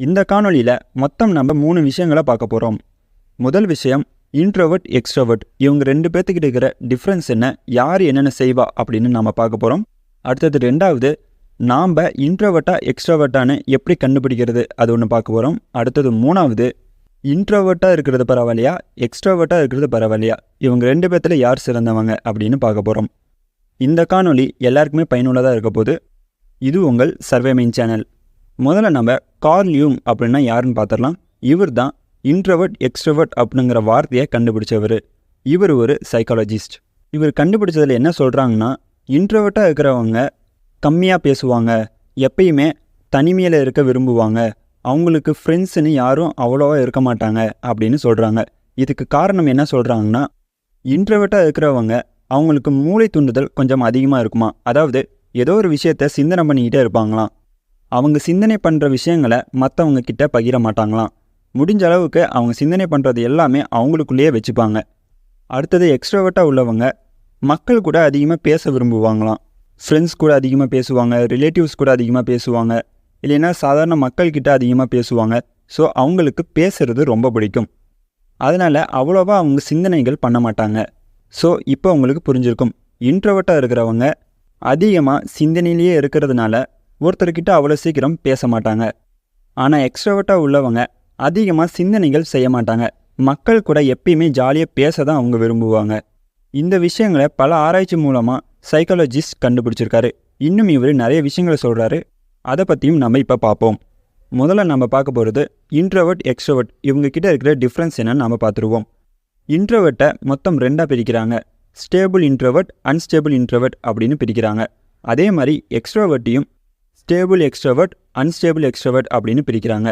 இந்த காணொளியில் மொத்தம் நம்ம 3 விஷயங்களை பார்க்க போகிறோம். முதல் விஷயம் இன்ட்ரோவர்ட் எக்ஸ்ட்ரோவர்ட் இவங்க 2 பேர்த்துக்கிட்ட இருக்கிற டிஃப்ரென்ஸ் என்ன, யார் என்னென்ன செய்வா அப்படின்னு நம்ம பார்க்க போகிறோம். அடுத்தது ரெண்டாவது, நாம் இன்ட்ரோவர்ட்டா எக்ஸ்ட்ரோவர்ட்டானு எப்படி கண்டுபிடிக்கிறது அது ஒன்று பார்க்க போகிறோம். அடுத்தது மூணாவது, இன்ட்ரோவர்ட்டாக இருக்கிறது பரவாயில்லையா எக்ஸ்ட்ரோவர்ட்டாக இருக்கிறது பரவாயில்லையா, இவங்க 2 பேர்த்தில் யார் சிறந்தவங்க அப்படின்னு பார்க்க போகிறோம். இந்த காணொளி எல்லாருக்குமே பயனுள்ளதாக இருக்க போது. இது உங்கள் சர்வே மைண்ட் சேனல். முதல்ல நம்ம கார்ல் யூங் அப்படின்னா யாருன்னு பார்த்துடலாம். இவர் தான் இன்ட்ரோவர்ட் எக்ஸ்ட்ரோவர்ட் அப்படிங்கிற வார்த்தையை கண்டுபிடிச்சவர். இவர் ஒரு சைக்காலஜிஸ்ட். இவர் கண்டுபிடிச்சதில் என்ன சொல்கிறாங்கன்னா, இன்ட்ரோவர்ட்டாக இருக்கிறவங்க கம்மியாக பேசுவாங்க, எப்பயுமே தனிமையில் இருக்க விரும்புவாங்க, அவங்களுக்கு ஃப்ரெண்ட்ஸுன்னு யாரும் அவ்வளோவா இருக்க மாட்டாங்க அப்படின்னு சொல்கிறாங்க. இதுக்கு காரணம் என்ன சொல்கிறாங்கன்னா, இன்ட்ரோவர்ட்டாக இருக்கிறவங்க அவங்களுக்கு மூளை தூண்டுதல் கொஞ்சம் அதிகமாக இருக்குமா. அதாவது ஏதோ ஒரு விஷயத்தை சிந்தனை பண்ணிக்கிட்டே இருப்பாங்களாம். அவங்க சிந்தனை பண்ணுற விஷயங்களை மற்றவங்க கிட்ட பகிர மாட்டாங்களாம். முடிஞ்ச அளவுக்கு அவங்க சிந்தனை பண்ணுறது எல்லாமே அவங்களுக்குள்ளேயே வச்சுப்பாங்க. அடுத்தது எக்ஸ்ட்ரோவர்ட்டாக உள்ளவங்க மக்கள் கூட அதிகமாக பேச விரும்புவாங்களாம். ஃப்ரெண்ட்ஸ் கூட அதிகமாக பேசுவாங்க, ரிலேட்டிவ்ஸ் கூட அதிகமாக பேசுவாங்க, இல்லைன்னா சாதாரண மக்கள்கிட்ட அதிகமாக பேசுவாங்க. ஸோ அவங்களுக்கு பேசுகிறது ரொம்ப பிடிக்கும். அதனால் அவ்வளோவா அவங்க சிந்தனைகள் பண்ண மாட்டாங்க. ஸோ இப்போ உங்களுக்கு புரிஞ்சிருக்கும், இன்ட்ரோவர்ட்டாக இருக்கிறவங்க அதிகமாக சிந்தனையிலேயே இருக்கிறதுனால ஒருத்தர்கிட்ட அவ்வளோ சீக்கிரம் பேச மாட்டாங்க. ஆனால் எக்ஸ்ட்ரோவர்ட்டாக உள்ளவங்க அதிகமாக சிந்தனைகள் செய்ய மாட்டாங்க, மக்கள் கூட எப்பயுமே ஜாலியாக பேச தான் அவங்க விரும்புவாங்க. இந்த விஷயங்களை பல ஆராய்ச்சி மூலமாக சைக்காலஜிஸ்ட் கண்டுபிடிச்சிருக்காரு. இன்னும் இவர் நிறைய விஷயங்களை சொல்கிறாரு. அதை பற்றியும் நம்ம இப்போ பார்ப்போம். முதல்ல நம்ம பார்க்க போகிறது இன்ட்ரோவர்ட் எக்ஸ்ட்ரோவர்ட் இவங்கக்கிட்ட இருக்கிற டிஃப்ரென்ஸ் என்னன்னு நம்ம பார்த்துருவோம். இன்ட்ரோவர்ட்டை மொத்தம் 2ஆக பிரிக்கிறாங்க. ஸ்டேபிள் இன்ட்ரோவர்ட், அன்ஸ்டேபிள் இன்ட்ரோவர்ட் அப்படின்னு பிரிக்கிறாங்க. அதே மாதிரி எக்ஸ்ட்ரோவர்ட்டையும் ஸ்டேபிள் எக்ஸ்ட்ரோவர்ட், அன்ஸ்டேபிள் எக்ஸ்ட்ரோவர்ட் அப்படின்னு பிரிக்கிறாங்க.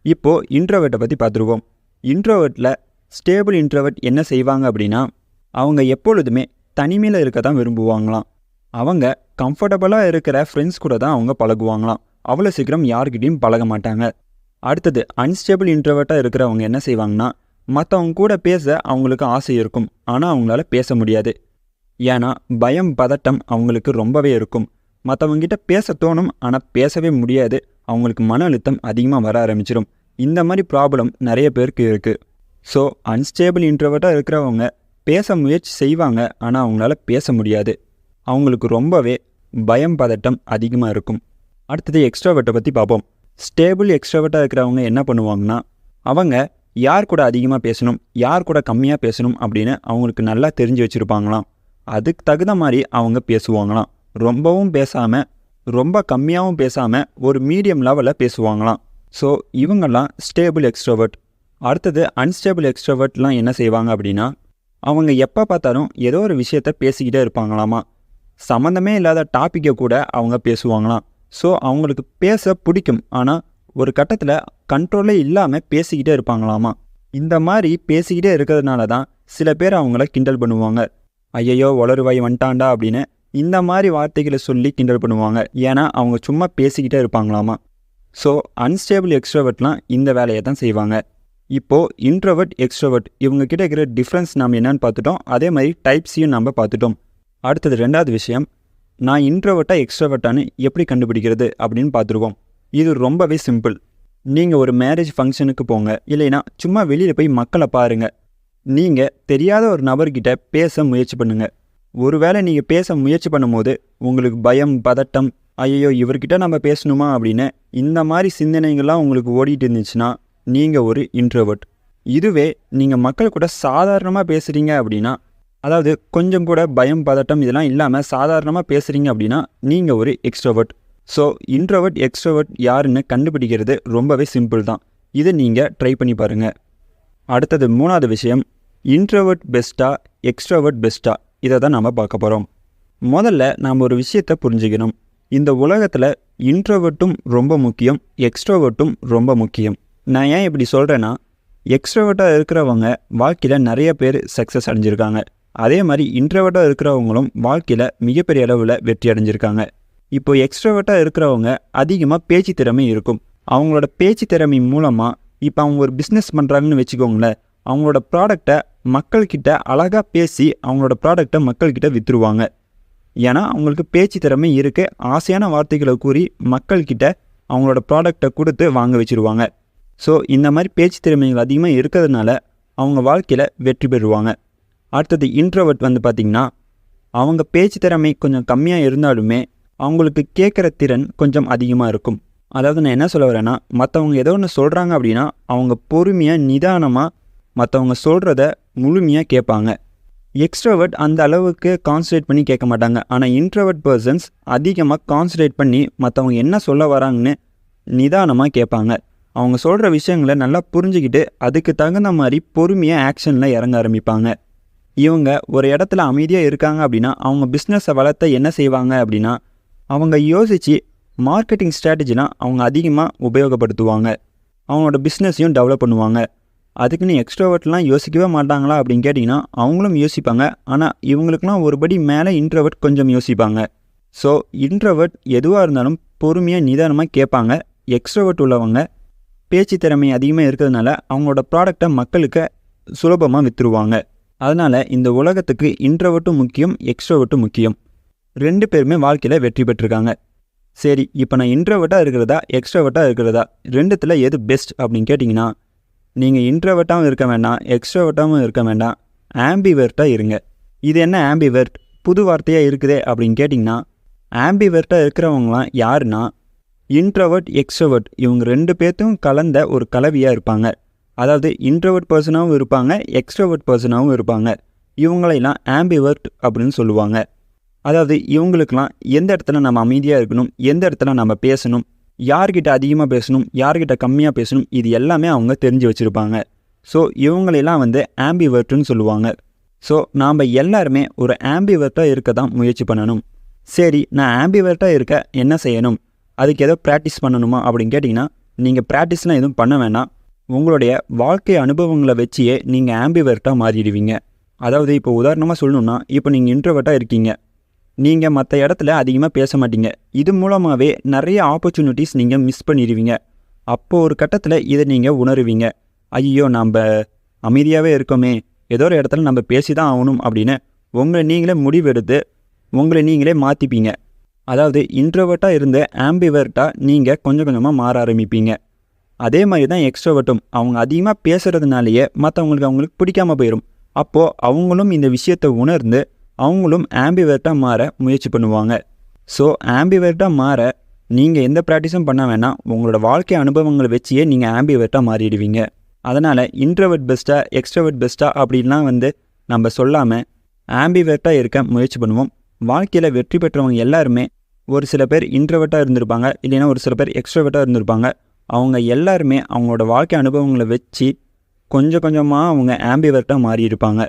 இப்போது இன்ட்ரோவர்ட்டை பற்றி பார்த்துருவோம். இன்ட்ரோவர்ட்டில் ஸ்டேபிள் இன்ட்ரோவர்ட் என்ன செய்வாங்க அப்படின்னா, அவங்க எப்பொழுதுமே தனிமையில் இருக்க தான் விரும்புவாங்களாம். அவங்க கம்ஃபர்டபுளாக இருக்கிற ஃப்ரெண்ட்ஸ் கூட தான் அவங்க பழகுவாங்களாம். அவ்வளோ சீக்கிரம் யார்கிட்டையும் பழக மாட்டாங்க. அடுத்தது அன்ஸ்டேபிள் இன்ட்ரோவர்ட்டாக இருக்கிறவங்க என்ன செய்வாங்கன்னா, மற்றவங்க கூட பேச அவங்களுக்கு ஆசை இருக்கும், ஆனால் அவங்களால பேச முடியாது. ஏன்னா பயம் பதட்டம் அவங்களுக்கு ரொம்பவே இருக்கும். மற்றவங்ககிட்ட பேச தோணும், ஆனால் பேசவே முடியாது. அவங்களுக்கு மன அழுத்தம் அதிகமாக வர ஆரம்பிச்சிடும். இந்த மாதிரி ப்ராப்ளம் நிறைய பேருக்கு இருக்குது. ஸோ அன்ஸ்டேபிள் இன்ட்ரோவர்ட்டாக இருக்கிறவங்க பேச முயற்சி செய்வாங்க, ஆனால் அவங்களால பேச முடியாது. அவங்களுக்கு ரொம்பவே பயம் பதட்டம் அதிகமாக இருக்கும். அடுத்தது எக்ஸ்ட்ரோவர்ட்டை பற்றி பார்ப்போம். ஸ்டேபிள் எக்ஸ்ட்ரோவர்ட்டாக இருக்கிறவங்க என்ன பண்ணுவாங்கன்னா, அவங்க யார் கூட அதிகமாக பேசணும், யார் கூட கம்மியாக பேசணும் அப்படின்னு அவங்களுக்கு நல்லா தெரிஞ்சு வச்சுருப்பாங்களாம். அதுக்கு தகுந்த மாதிரி அவங்க பேசுவாங்களாம். ரொம்பவும் பேசாமல், ரொம்ப கம்மியாகவும் பேசாமல், ஒரு மீடியம் லெவலில் பேசுவாங்களாம். ஸோ இவங்கெல்லாம் ஸ்டேபிள் எக்ஸ்ட்ரோவர்ட். அடுத்தது அன்ஸ்டேபிள் எக்ஸ்ட்ரோவர்ட்லாம் என்ன செய்வாங்க அப்படின்னா, அவங்க எப்போ பார்த்தாலும் ஏதோ ஒரு விஷயத்த பேசிக்கிட்டே இருப்பாங்களாமா. சம்மந்தமே இல்லாத டாப்பிக்கை கூட அவங்க பேசுவாங்களாம். ஸோ அவங்களுக்கு பேச பிடிக்கும், ஆனால் ஒரு கட்டத்தில் கண்ட்ரோலே இல்லாமல் பேசிக்கிட்டே இருப்பாங்களாமா. இந்த மாதிரி பேசிக்கிட்டே இருக்கிறதுனால தான் சில பேர் அவங்கள கிண்டல் பண்ணுவாங்க. ஐயையோ வளருவாய் வந்துட்டாண்டா அப்படின்னு இந்த மாதிரி வார்த்தைகளை சொல்லி கிண்டல் பண்ணுவாங்க. ஏன்னா அவங்க சும்மா பேசிக்கிட்டே இருப்பாங்களாமா. ஸோ அன்ஸ்டேபிள் எக்ஸ்ட்ரோவர்ட்லாம் இந்த வேலையை தான் செய்வாங்க. இப்போது இன்ட்ரோவர்ட் எக்ஸ்ட்ரோவர்ட் இவங்ககிட்ட இருக்கிற டிஃப்ரென்ஸ் நாம் என்னென்னு பார்த்துட்டோம். அதே மாதிரி டைப்ஸையும் நம்ம பார்த்துட்டோம். அடுத்தது ரெண்டாவது விஷயம், நான் இன்ட்ரோவர்ட்டா எக்ஸ்ட்ரோவர்ட்டானு எப்படி கண்டுபிடிக்கிறது அப்படின்னு பார்த்துருவோம். இது ரொம்பவே சிம்பிள். நீங்கள் ஒரு மேரேஜ் ஃபங்க்ஷனுக்கு போங்க, இல்லைன்னா சும்மா வெளியில் போய் மக்களை பாருங்கள். நீங்கள் தெரியாத ஒரு நபர்கிட்ட பேச முயற்சி பண்ணுங்கள். ஒருவேளை நீங்கள் பேச முயற்சி பண்ணும்போது உங்களுக்கு பயம் பதட்டம், ஐயோ இவர்கிட்ட நம்ம பேசணுமா அப்படின்னு இந்த மாதிரி சிந்தனைகள்லாம் உங்களுக்கு ஓடிட்டு இருந்துச்சுன்னா நீங்கள் ஒரு இன்ட்ரோவர்ட். இதுவே நீங்கள் மக்கள் கூட சாதாரணமாக பேசுகிறீங்க அப்படின்னா, அதாவது கொஞ்சம் கூட பயம் பதட்டம் இதெல்லாம் இல்லாமல் சாதாரணமாக பேசுகிறீங்க அப்படின்னா நீங்கள் ஒரு எக்ஸ்ட்ரோவர்ட். ஸோ இன்ட்ரோவர்ட் எக்ஸ்ட்ரோவர்ட் யாருன்னு கண்டுபிடிக்கிறது ரொம்பவே சிம்பிள் தான். இதை நீங்கள் ட்ரை பண்ணி பாருங்கள். அடுத்தது மூணாவது விஷயம், இன்ட்ரோவர்ட் பெஸ்ட்டா எக்ஸ்ட்ரோவர்ட் பெஸ்ட்டா, இதை தான் நம்ம பார்க்க போகிறோம். முதல்ல நாம் ஒரு விஷயத்தை புரிஞ்சுக்கணும். இந்த உலகத்தில் இன்ட்ரோவர்ட்டும் ரொம்ப முக்கியம், எக்ஸ்ட்ரோவர்ட்டும் ரொம்ப முக்கியம். நான் ஏன் இப்படி சொல்கிறேன்னா, எக்ஸ்ட்ரோவர்ட்டாக இருக்கிறவங்க வாழ்க்கையில் நிறைய பேர் சக்ஸஸ் அடைஞ்சிருக்காங்க. அதே மாதிரி இன்ட்ரோவர்ட்டாக இருக்கிறவங்களும் வாழ்க்கையில் மிகப்பெரிய அளவில் வெற்றி அடைஞ்சிருக்காங்க. இப்போ எக்ஸ்ட்ரோவர்ட்டாக இருக்கிறவங்க அதிகமாக பேச்சு திறமை இருக்கும். அவங்களோட பேச்சு திறமை மூலமாக இப்போ அவங்க ஒரு பிஸ்னஸ் பண்ணுறாங்கன்னு வச்சுக்கோங்களேன், அவங்களோட ப்ராடக்டை மக்கள்கிட்ட அழகாக பேசி அவங்களோட ப்ராடக்டை மக்கள்கிட்ட விற்றுருவாங்க. ஏன்னா அவங்களுக்கு பேச்சு திறமை இருக்குது. ஆசையான வார்த்தைகளை கூறி மக்கள்கிட்ட அவங்களோட ப்ராடக்டை கொடுத்து வாங்க வச்சுருவாங்க. ஸோ இந்த மாதிரி பேச்சு திறமைகள் அதிகமாக இருக்கிறதுனால அவங்க வாழ்க்கையில் வெற்றி பெறுவாங்க. அடுத்தது இன்ட்ரோவர்ட் வந்து பார்த்திங்கன்னா, அவங்க பேச்சு திறமை கொஞ்சம் கம்மியாக இருந்தாலுமே அவங்களுக்கு கேட்குற திறன் கொஞ்சம் அதிகமாக இருக்கும். அதாவது நான் என்ன சொல்ல வரேன்னா, மற்றவங்க ஏதோ ஒன்று சொல்கிறாங்க அப்படின்னா அவங்க பொறுமையாக நிதானமாக மற்றவங்க சொல்கிறத முழுமையாக கேட்பாங்க. எக்ஸ்ட்ரோவர்ட் அந்த அளவுக்கு கான்சன்ட்ரேட் பண்ணி கேட்க மாட்டாங்க. ஆனால் இன்ட்ரோவர்ட் பர்சன்ஸ் அதிகமாக கான்சன்ட்ரேட் பண்ணி மற்றவங்க என்ன சொல்ல வராங்கன்னு நிதானமாக கேட்பாங்க. அவங்க சொல்கிற விஷயங்களை நல்லா புரிஞ்சுக்கிட்டு அதுக்கு தகுந்த மாதிரி பொறுமையாக ஆக்ஷனில் இறங்க ஆரம்பிப்பாங்க. இவங்க ஒரு இடத்துல அமைதியாக இருக்காங்க அப்படின்னா அவங்க பிஸ்னஸை வளர்த்த என்ன செய்வாங்க அப்படின்னா, அவங்க யோசித்து மார்க்கெட்டிங் ஸ்ட்ராட்டஜிலாம் அவங்க அதிகமாக உபயோகப்படுத்துவாங்க. அவங்களோட பிஸ்னஸையும் டெவலப் பண்ணுவாங்க. அதுக்குன்னு எக்ஸ்ட்ரோவர்ட்லாம் யோசிக்கவே மாட்டாங்களா அப்படின்னு கேட்டிங்கன்னா அவங்களும் யோசிப்பாங்க. ஆனால் இவங்களுக்குலாம் ஒருபடி மேலே இன்ட்ரோவர்ட் கொஞ்சம் யோசிப்பாங்க. ஸோ இன்ட்ரோவர்ட் எதுவாக இருந்தாலும் பொறுமையாக நிதானமாக கேட்பாங்க. எக்ஸ்ட்ரோவர்ட் உள்ளவங்க பேச்சு திறமை அதிகமாக இருக்கிறதுனால அவங்களோட ப்ராடக்டை மக்களுக்கு சுலபமாக விற்றுருவாங்க. அதனால் இந்த உலகத்துக்கு இன்ட்ரோவர்ட்டும் முக்கியம், எக்ஸ்ட்ரோவர்ட்டும் முக்கியம். 2 பேருமே வாழ்க்கையில் வெற்றி பெற்றிருக்காங்க. சரி, இப்போ நான் இன்ட்ரோவர்ட்டாக இருக்கிறதா எக்ஸ்ட்ரோவர்ட்டாக இருக்கிறதா, ரெண்டுத்தில் எது பெஸ்ட் அப்படின்னு கேட்டிங்கன்னா, நீங்கள் இன்ட்ரோவர்ட்டாகவும் இருக்க வேண்டாம், எக்ஸ்ட்ரோவர்ட்டாகவும் இருக்க வேண்டாம், ஆம்பிவர்ட்டாக இருங்க. இது என்ன ஆம்பிவர்ட், புது வார்த்தையாக இருக்குதே அப்படின்னு கேட்டிங்கன்னா, ஆம்பிவர்ட்டாக இருக்கிறவங்களாம் யாருன்னா இன்ட்ரோவர்ட் எக்ஸ்ட்ரோவர்ட் இவங்க 2 பேர்த்தும் கலந்த ஒரு கலவையாக இருப்பாங்க. அதாவது இன்ட்ரோவர்ட் பர்சனாகவும் இருப்பாங்க, எக்ஸ்ட்ரோவர்ட் பர்சனாகவும் இருப்பாங்க. இவங்களையெல்லாம் ஆம்பிவர்ட் அப்படின்னு சொல்லுவாங்க. அதாவது இவங்களுக்கெல்லாம் எந்த இடத்துல நம்ம அமைதியாக இருக்கணும், எந்த இடத்துல நம்ம பேசணும், யார்கிட்ட அதிகமாக பேசணும், யார்கிட்ட கம்மியாக பேசணும், இது எல்லாமே அவங்க தெரிஞ்சு வச்சுருப்பாங்க. ஸோ இவங்களெல்லாம் வந்து ஆம்பிவர்ட்டுன்னு சொல்லுவாங்க. ஸோ நாம் எல்லாருமே ஒரு ஆம்பிவர்ட்டாக இருக்க தான் முயற்சி பண்ணணும். சரி, நான் ஆம்பிவர்ட்டாக இருக்க என்ன செய்யணும், அதுக்கு ஏதோ ப்ராக்டிஸ் பண்ணணுமா அப்படின்னு கேட்டிங்கன்னா, நீங்கள் ப்ராக்டிஸ்லாம் எதுவும் பண்ண வேணாம். உங்களுடைய வாழ்க்கை அனுபவங்களை வச்சியே நீங்கள் ஆம்பிவர்ட்டாக மாறிடுவீங்க. அதாவது இப்போ உதாரணமாக சொல்லணுன்னா, இப்போ நீங்கள் இன்ட்ரோவர்ட்டாக இருக்கீங்க, நீங்கள் மற்ற இடத்துல அதிகமாக பேச மாட்டீங்க. இது மூலமாகவே நிறைய ஆப்பர்ச்சுனிட்டிஸ் நீங்கள் மிஸ் பண்ணிடுவீங்க. அப்போது ஒரு கட்டத்தில் இதை நீங்கள் உணருவீங்க. ஐயோ, நம்ம அமைதியாகவே இருக்கோமே, ஏதோ ஒரு இடத்துல நம்ம பேசி தான் ஆகணும் அப்படின்னு உங்களை நீங்களே முடிவெடுத்து உங்களை நீங்களே மாற்றிப்பீங்க. அதாவது இன்ட்ரோவர்ட்டாக இருந்து ஆம்பிவர்ட்டாக நீங்கள் கொஞ்சம் கொஞ்சமாக மாற ஆரம்பிப்பீங்க. அதே மாதிரி தான் எக்ஸ்ட்ரோவர்ட்டும். அவங்க அதிகமாக பேசுகிறதுனாலேயே அவங்களுக்கு பிடிக்காமல் போயிடும். அப்போது அவங்களும் இந்த விஷயத்தை உணர்ந்து அவங்களும் ஆம்பிவர்ட்டாக மாற முயற்சி பண்ணுவாங்க. ஸோ ஆம்பிவர்ட்டாக மாற நீங்கள் எந்த ப்ராக்டிஸும் பண்ண வேணாம், உங்களோட வாழ்க்கை அனுபவங்களை வச்சியே நீங்கள் ஆம்பிவர்ட்டாக மாறிடுவீங்க. அதனால் இன்ட்ரோவர்ட் பெஸ்ட்டாக எக்ஸ்ட்ரோவர்ட் பெஸ்ட்டாக அப்படின்லாம் வந்து நம்ம சொல்லாமல் ஆம்பிவர்ட்டாக இருக்க முயற்சி பண்ணுவோம். வாழ்க்கையில் வெற்றி பெற்றவங்க எல்லாருமே ஒரு சில பேர் இன்ட்ரோவர்ட்டாக இருந்திருப்பாங்க, இல்லைன்னா ஒரு சில பேர் எக்ஸ்ட்ரோவர்ட்டாக இருந்திருப்பாங்க. அவங்க எல்லாருமே அவங்களோட வாழ்க்கை அனுபவங்களை வச்சு கொஞ்சம் கொஞ்சமாக அவங்க ஆம்பிவர்ட்டாக மாறி இருப்பாங்க.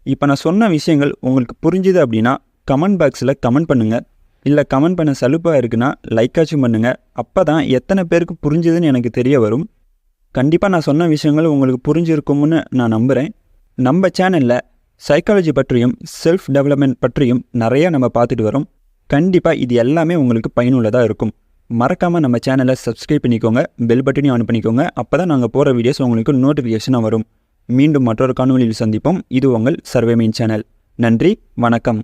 இப்போ நான் சொன்ன விஷயங்கள் உங்களுக்கு புரிஞ்சுது அப்படின்னா கமெண்ட் பாக்ஸில் கமெண்ட் பண்ணுங்கள். இல்லை கமெண்ட் பண்ண சலுப்பாக இருக்குன்னா லைக்காச்சும் பண்ணுங்கள். அப்போ தான் எத்தனை பேருக்கு புரிஞ்சுதுன்னு எனக்கு தெரிய வரும். கண்டிப்பாக நான் சொன்ன விஷயங்கள் உங்களுக்கு புரிஞ்சிருக்கும்னு நான் நம்புகிறேன். நம்ம சேனலில் சைக்காலஜி பற்றியும் செல்ஃப் டெவலப்மெண்ட் பற்றியும் நிறையா நம்ம பார்த்துட்டு வரோம். கண்டிப்பாக இது எல்லாமே உங்களுக்கு பயனுள்ளதாக இருக்கும். மறக்காமல் நம்ம சேனலை சப்ஸ்கிரைப் பண்ணிக்கோங்க, பெல் பட்டனையும் ஆன் பண்ணிக்கோங்க. அப்போ தான் நாங்கள் போகிற வீடியோஸ் உங்களுக்கு நோட்டிஃபிகேஷனாக வரும். மீண்டும் மற்றொரு காணொளியில் சந்திப்போம். இது உங்கள் சர்வே மீன் சேனல். நன்றி, வணக்கம்.